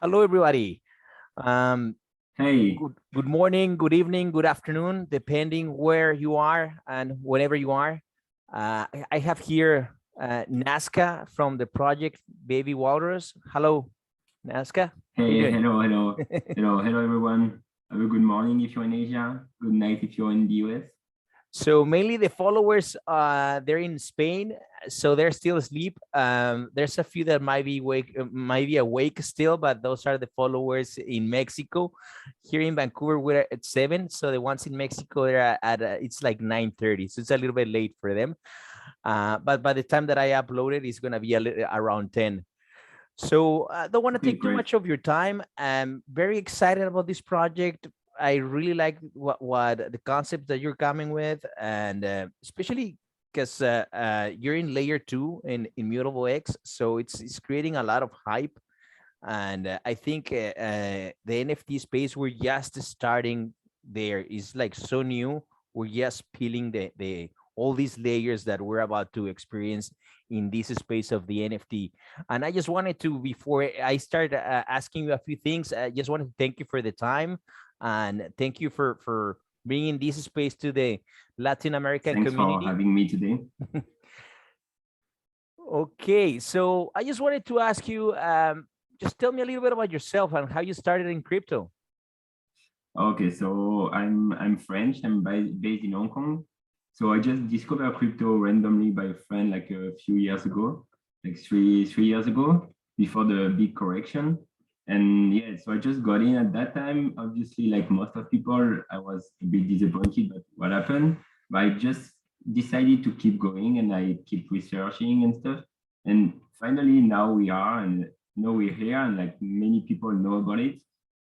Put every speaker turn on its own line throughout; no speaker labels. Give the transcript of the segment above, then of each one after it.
Hello, everybody. Um,
Hey,
good morning, good evening, good afternoon, depending where you are and whenever you are. I have here Naskaa from the project Baby Walrus. Hello, Naskaa. How you
hey,
doing?
hello, everyone. Have a good morning if you're in Asia. Good night if you're in the US.
So mainly the followers, they're in Spain, so they're still asleep. There's a few that might be awake still, but those are the followers in Mexico. Here in Vancouver, we're at 7, so the ones in Mexico they're at it's like 9:30, so it's a little bit late for them. But by the time that I upload it, it's gonna be around 10. So I don't want to
Okay,
take too
great.
much of your time. I'm very excited about this project. I really like what the concept that you're coming with, and especially because you're in layer 2 in Immutable X, so it's creating a lot of hype. And I think the NFT space we're just starting there is like so new. We're just peeling the all these layers that we're about to experience in this space of the NFT. And I just wanted to, before I start asking you a few things, I just wanted to thank you for the time and thank you for bringing this space to the Latin American
Thanks for
community.
having me today.
Okay, so I just wanted to ask you, just tell me a little bit about yourself and how you started in crypto.
Okay, so I'm French. Based in Hong Kong. So I just discovered crypto randomly by a friend like a few years ago, like three years ago, before the big correction. And yeah, so I just got in at that time. Obviously, like most of people, I was a bit disappointed by what happened, but I just decided to keep going and I keep researching and stuff. And finally, now we are, and now we're here, and like many people know about it.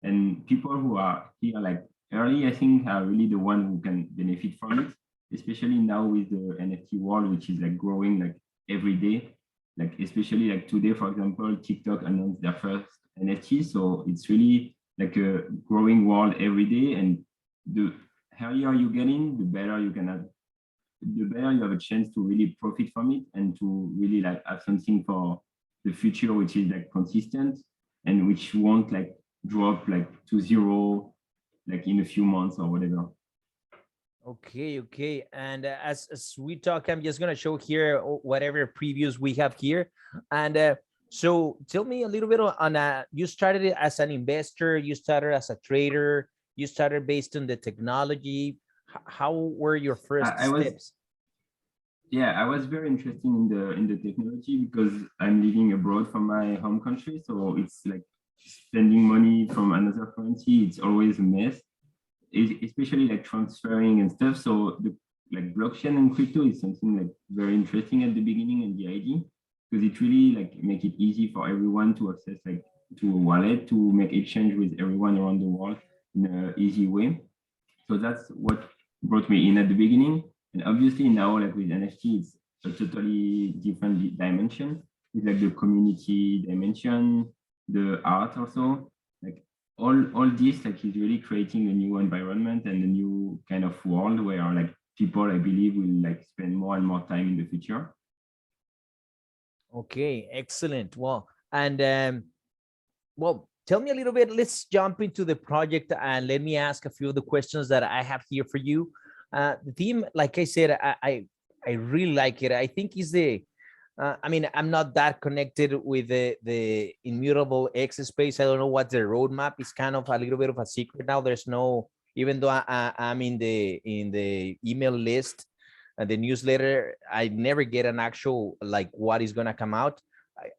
And people who are here like early, I think, are really the one who can benefit from it, especially now with the NFT world, which is like growing like every day. Like especially like today, for example, TikTok announced their first NFT. So it's really like a growing world every day. And the earlier you get in, the better you have a chance to really profit from it and to really like have something for the future, which is like consistent and which won't like drop like to zero like in a few months or whatever.
Okay, okay. And as we talk, I'm just gonna show here whatever previews we have here. And so tell me a little bit on you started it as an investor, you started as a trader, you started based on the technology. How were your first
I was
steps?
Yeah, I was very interested in the technology because I'm living abroad from my home country. So it's like spending money from another currency, it's always a mess, especially like transferring and stuff. So the like blockchain and crypto is something like very interesting at the beginning and the idea because it really like make it easy for everyone to access like to a wallet to make exchange with everyone around the world in an easy way. So that's what brought me in at the beginning. And obviously now like with NFT, it's a totally different dimension with like the community dimension, the art also, like all this like is really creating a new environment and a new kind of world where like people I believe will like spend more and more time in the future.
Okay, excellent. Well, and well, tell me a little bit. Let's jump into the project and let me ask a few of the questions that I have here for you. The theme, like I said, I really like it. I think is the I mean, I'm not that connected with the immutable X space. I don't know what the roadmap is. Kind of a little bit of a secret now. There's no, even though I'm in the email list and the newsletter, I never get an actual like what is gonna come out.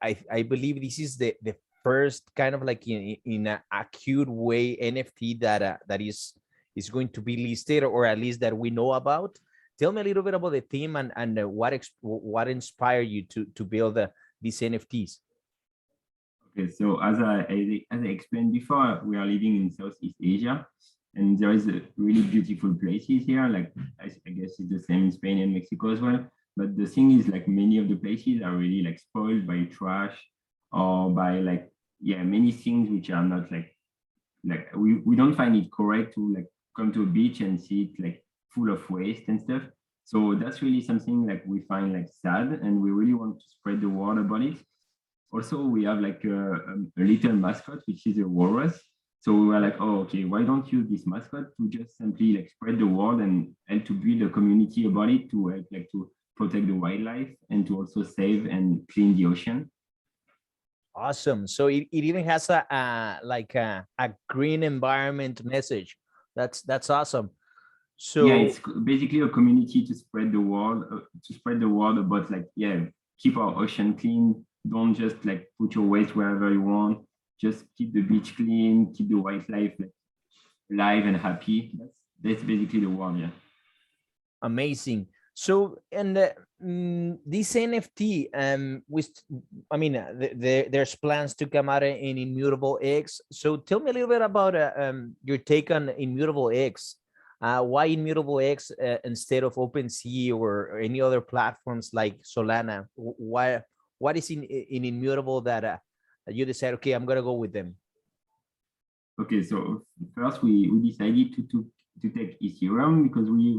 I believe this is the first kind of like in an acute way NFT that is going to be listed, or at least that we know about. Tell me a little bit about the team and what inspired you to build these NFTs.
Okay, so as I explained before, we are living in Southeast Asia, and there is a really beautiful places here. Like I guess it's the same in Spain and Mexico as well. But the thing is, like many of the places are really like spoiled by trash or by like yeah many things which are not like we don't find it correct to like come to a beach and see it like full of waste and stuff. So that's really something like we find like sad, and we really want to spread the word about it. Also, we have like a little mascot, which is a walrus. So we were like, oh, okay, why don't you use this mascot to just simply like spread the word and help to build a community about it to help like to protect the wildlife and to also save and clean the ocean.
Awesome. So it even has a green environment message. That's awesome.
Yeah,
So
it's basically a community to spread the word about like, yeah, keep our ocean clean. Don't just like put your waste wherever you want. Just keep the beach clean, keep the wildlife like, alive and happy. That's basically the word, yeah.
amazing. So and this NFT, I mean, there's plans to come out in Immutable X. So tell me a little bit about your take on Immutable X. Why Immutable X instead of OpenSea or any other platforms like Solana? Why? What is in Immutable that you decide? Okay, I'm gonna go with them.
Okay, so first we decided to take Ethereum because we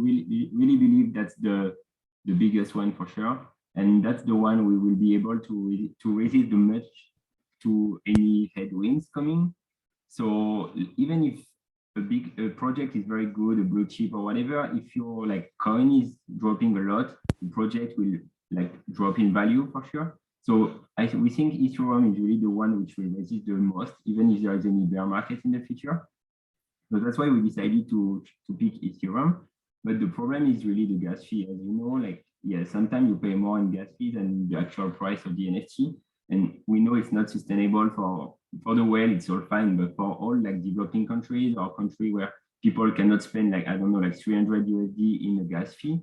really believe that's the biggest one for sure, and that's the one we will be able to resist the much to any headwinds coming. So even if a project is very good, a blue chip or whatever, if your like coin is dropping a lot, the project will like drop in value for sure. So we think Ethereum is really the one which will resist the most, even if there is any bear market in the future. So that's why we decided to pick Ethereum. But the problem is really the gas fee. As you know, like, yeah, sometimes you pay more in gas fee than the actual price of the NFT. And we know it's not sustainable for the whale, it's all fine, but for all like developing countries or country where people cannot spend like, I don't know, like 300 USD in a gas fee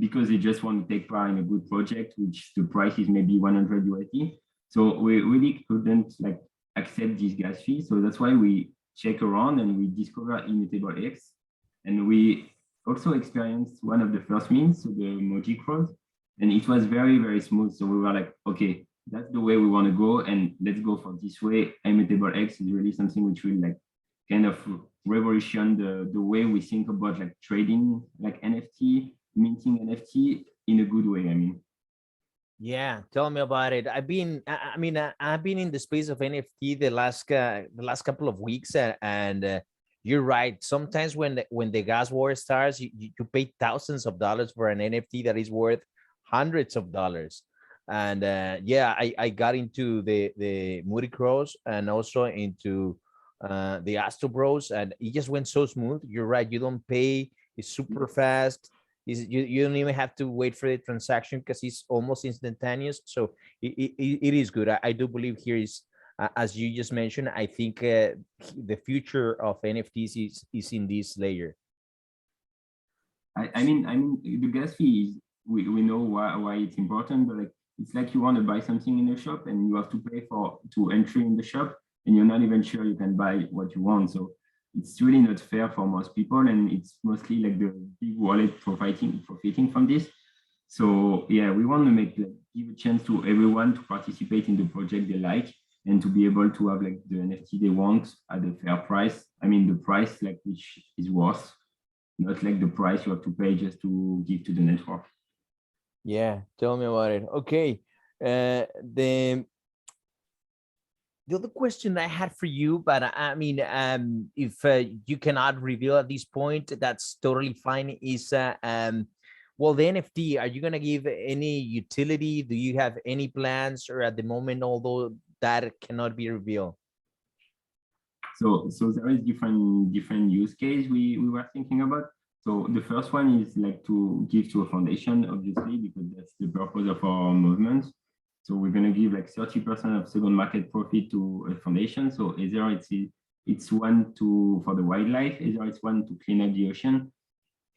because they just want to take part in a good project, which the price is maybe 100 USD. So we really couldn't like accept this gas fee. So that's why we check around and we discover Immutable X. And we also experienced one of the first means, so the Moji crawl, and it was very, very smooth. So we were like, okay, that's the way we want to go, and let's go for this way. Immutable X is really something which will like kind of revolution the way we think about like trading, like NFT, minting NFT in a good way. I mean.
Yeah, tell me about it. I've been in the space of NFT the last couple of weeks, and you're right. Sometimes when the gas war starts, you pay thousands of dollars for an NFT that is worth hundreds of dollars. And yeah, I got into the Moody Crows and also into the Astro Bros, and it just went so smooth. You're right. You don't pay. It's super fast. You don't even have to wait for the transaction because it's almost instantaneous. So it is good. I do believe here is, as you just mentioned, I think the future of NFTs is in this layer.
I mean, the gas fee is, we know why it's important, but like, it's like you want to buy something in a shop and you have to pay to entry in the shop and you're not even sure you can buy what you want. So it's really not fair for most people, and it's mostly like the big wallet profiting from this. So yeah, we want to give a chance to everyone to participate in the project they like and to be able to have like the NFT they want at a fair price. I mean, the price like which is worth, not like the price you have to pay just to give to the network.
Yeah, tell me about it. Okay, the other question I had for you, but I mean, if you cannot reveal at this point, that's totally fine. Is well, the NFT, are you gonna give any utility? Do you have any plans, or at the moment, although that cannot be revealed?
So there is different use case we were thinking about. So the first one is like to give to a foundation, obviously, because that's the purpose of our movement. So we're going to give like 30% of second market profit to a foundation. So either it's one for the wildlife, either it's one to clean up the ocean.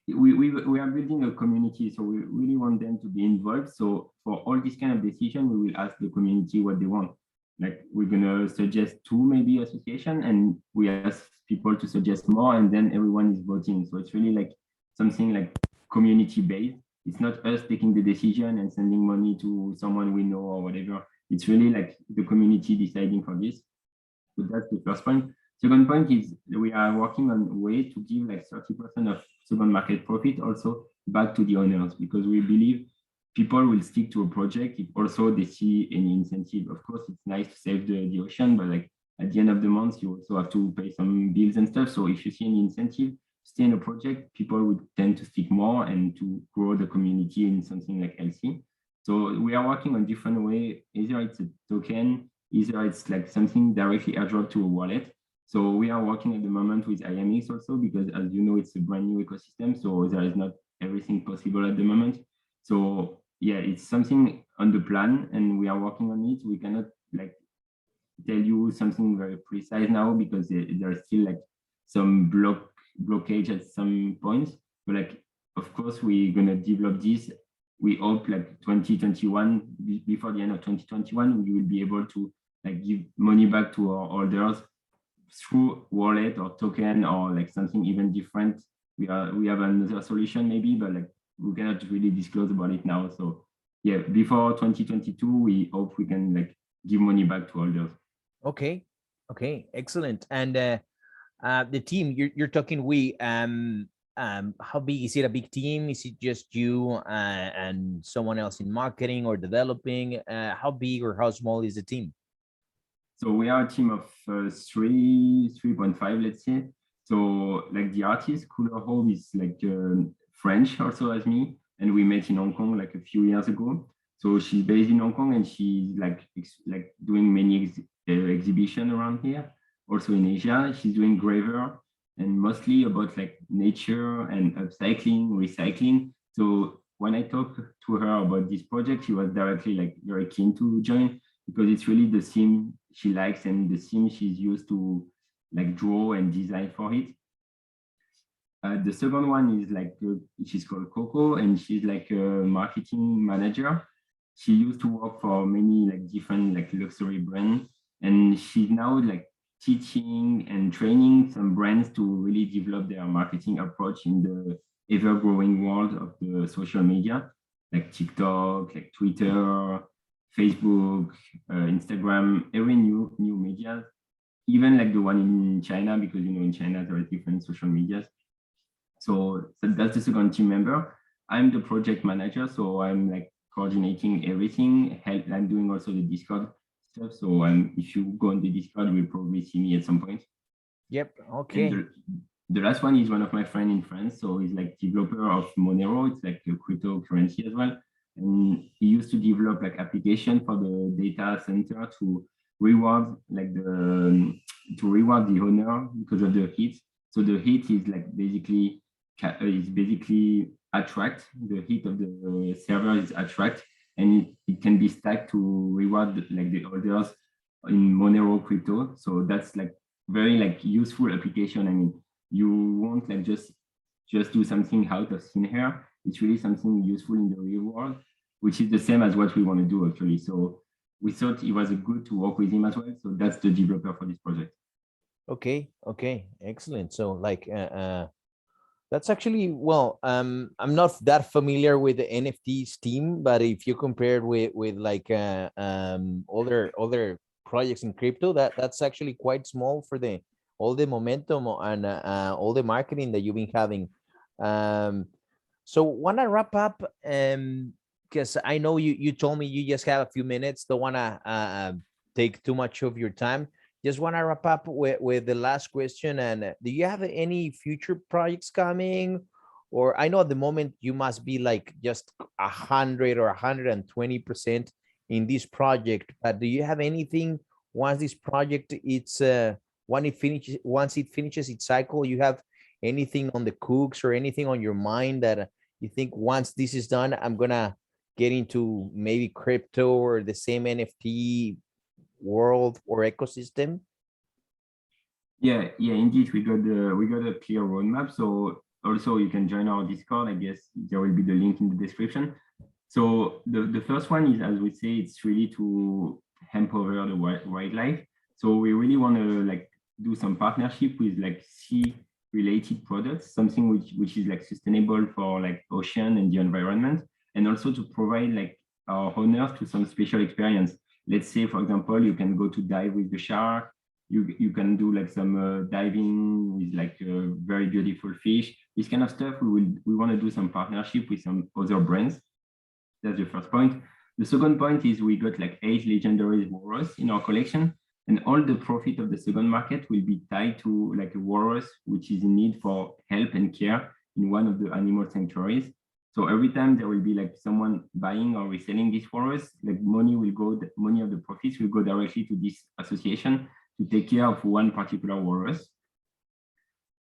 We are building a community, so we really want them to be involved. So for all this kind of decision, we will ask the community what they want. Like we're gonna suggest two maybe association, and we ask people to suggest more, and then everyone is voting. So it's really like something like community based. It's not us taking the decision and sending money to someone we know or whatever. It's really like the community deciding for this. So that's the first point. Second point is we are working on a way to give like 30% of second market profit also back to the owners, because we believe people will stick to a project if also they see any incentive. Of course, it's nice to save the ocean, but like at the end of the month, you also have to pay some bills and stuff. So if you see any incentive to stay in a project, people would tend to stick more and to grow the community in something like healthy. So we are working on different way. Either it's a token, either it's like something directly airdrop to a wallet. So we are working at the moment with IMX also, because as you know, it's a brand new ecosystem. So there is not everything possible at the moment. So yeah, it's something on the plan and we are working on it. We cannot like tell you something very precise now because there's still like some blockage at some points. But like, of course, we're gonna develop this. We hope like 2021, before the end of 2021, we will be able to like give money back to our holders through wallet or token or like something even different. We have another solution maybe, but like we cannot really disclose about it now. So yeah, before 2022, we hope we can like give money back to holders.
Okay. Okay. Excellent. And the team you're talking, how big is it? A big team? Is it just you and someone else in marketing or developing? How big or how small is the team?
So we are a team of 3.5, let's say. So like the artist, Cooler Home is like French also as me. And we met in Hong Kong like a few years ago. So she's based in Hong Kong and she's like doing many exhibition around here. Also in Asia, she's doing graver and mostly about like nature and upcycling, recycling. So when I talked to her about this project, she was directly like very keen to join because it's really the theme she likes and the theme she's used to like draw and design for it. The second one is like, she's called Coco and she's like a marketing manager. She used to work for many like different like luxury brands and she's now like teaching and training some brands to really develop their marketing approach in the ever-growing world of the social media, like TikTok, like Twitter, Facebook, Instagram, every new media, even like the one in China, because you know in China there are different social medias. So that's the second team member. I'm the project manager, so I'm like coordinating everything. I'm doing also the Discord stuff. So if you go on the Discord, you'll probably see me at some point.
Yep. Okay.
The last one is one of my friends in France. So he's like developer of Monero. It's like a cryptocurrency as well. And he used to develop like application for the data center to reward like the owner because of the heat. So the heat is like basically attract, the heat of the server is attract, and it can be stacked to reward like the orders in Monero crypto. So that's like very like useful application. I mean, you won't like just do something out of thin air. It's really something useful in the real world, which is the same as what we want to do actually. So we thought it was good to work with him as well. So that's the developer for this project.
Okay. Okay. Excellent. So like, that's actually, well, I'm not that familiar with the NFTs team, but if you compare with like other projects in crypto, that's actually quite small for all the momentum and all the marketing that you've been having. So want to wrap up, because I know you told me you just have a few minutes. Don't want to take too much of your time. Just want to wrap up with the last question. And do you have any future projects coming? Or I know at the moment you must be like just 100 or 120% in this project, but do you have anything once this project once it finishes its cycle, you have anything on the cooks or anything on your mind that you think once this is done, I'm gonna get into maybe crypto or the same NFT world or ecosystem?
Yeah, indeed, we got a clear roadmap. So also you can join our Discord. I guess there will be the link in the description. So the first one is, as we say, it's really to empower the wildlife. So we really want to like do some partnership with like sea related products, something which is like sustainable for like ocean and the environment, and also to provide like our owners to some special experience. Let's say, for example, you can go to dive with the shark. You can do like some diving with like very beautiful fish. This kind of stuff. We want to do some partnership with some other brands. That's the first point. The second point is we got like 8 legendary walrus in our collection, and all the profit of the second market will be tied to like a walrus which is in need for help and care in one of the animal sanctuaries. So every time there will be like someone buying or reselling this walrus, like money of the profits will go directly to this association to take care of one particular walrus.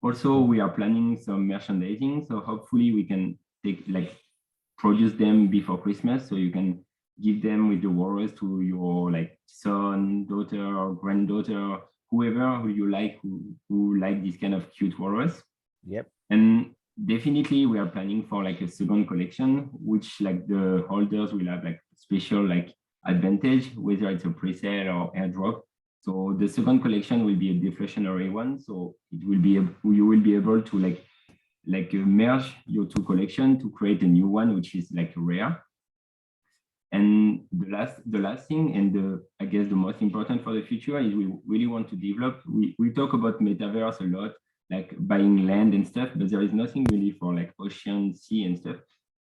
Also, we are planning some merchandising, so hopefully we can produce them before Christmas, so you can give them with the walrus to your like son, daughter, or granddaughter, whoever who you like, who like this kind of cute walrus.
Yep.
And definitely we are planning for like a second collection, which like the holders will have like special like advantage, whether it's a pre-sale or airdrop. So the second collection will be a deflationary one. So it will be you will be able to merge your two collections to create a new one, which is like rare. And the last thing, and I guess the most important for the future, is we really want to develop. We talk about metaverse a lot, like buying land and stuff, but there is nothing really for like ocean, sea and stuff.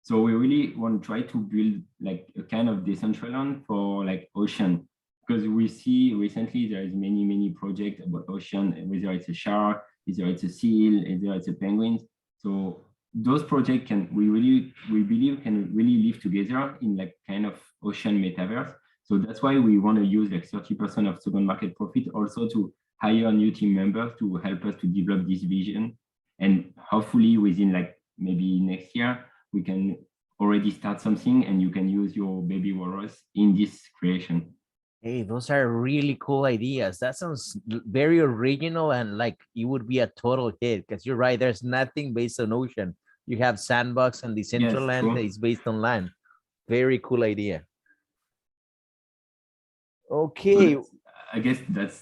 So we really want to try to build like a kind of Decentraland for like ocean, because we see recently there is many projects about ocean, whether it's a shark, whether it's a seal, whether it's a penguin. So those projects we believe can really live together in like kind of ocean metaverse. So that's why we want to use like 30% of second market profit also to hire new team members to help us to develop this vision. And hopefully within like maybe next year, we can already start something and you can use your baby walrus in this creation.
Hey, those are really cool ideas. That sounds very original and like it would be a total hit, because you're right, there's nothing based on ocean. You have Sandbox and the Central Land that is based on land. Very cool idea. Okay.
So I guess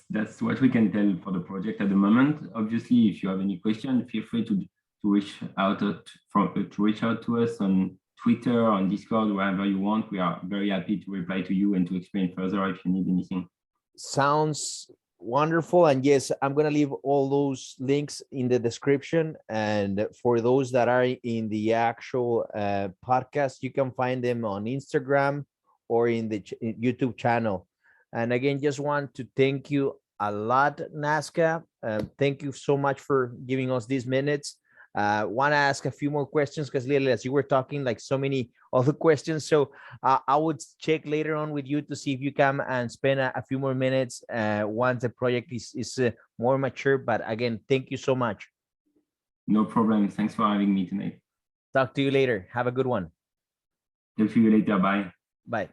that's what we can tell for the project at the moment. Obviously, if you have any question, feel free to reach out to us on Twitter, on Discord, wherever you want. We are very happy to reply to you and to explain further if you need anything.
Sounds wonderful. And yes, I'm going to leave all those links in the description. And for those that are in the actual podcast, you can find them on Instagram or in the YouTube channel. And again, just want to thank you a lot, Naskaa. Thank you so much for giving us these minutes. Want to ask a few more questions, because literally as you were talking, like so many other questions. So I would check later on with you to see if you come and spend a few more minutes once the project is more mature. But again, thank you so much.
No problem. Thanks for having me tonight.
Talk to you later. Have a good one.
Talk to you later. Bye.
Bye.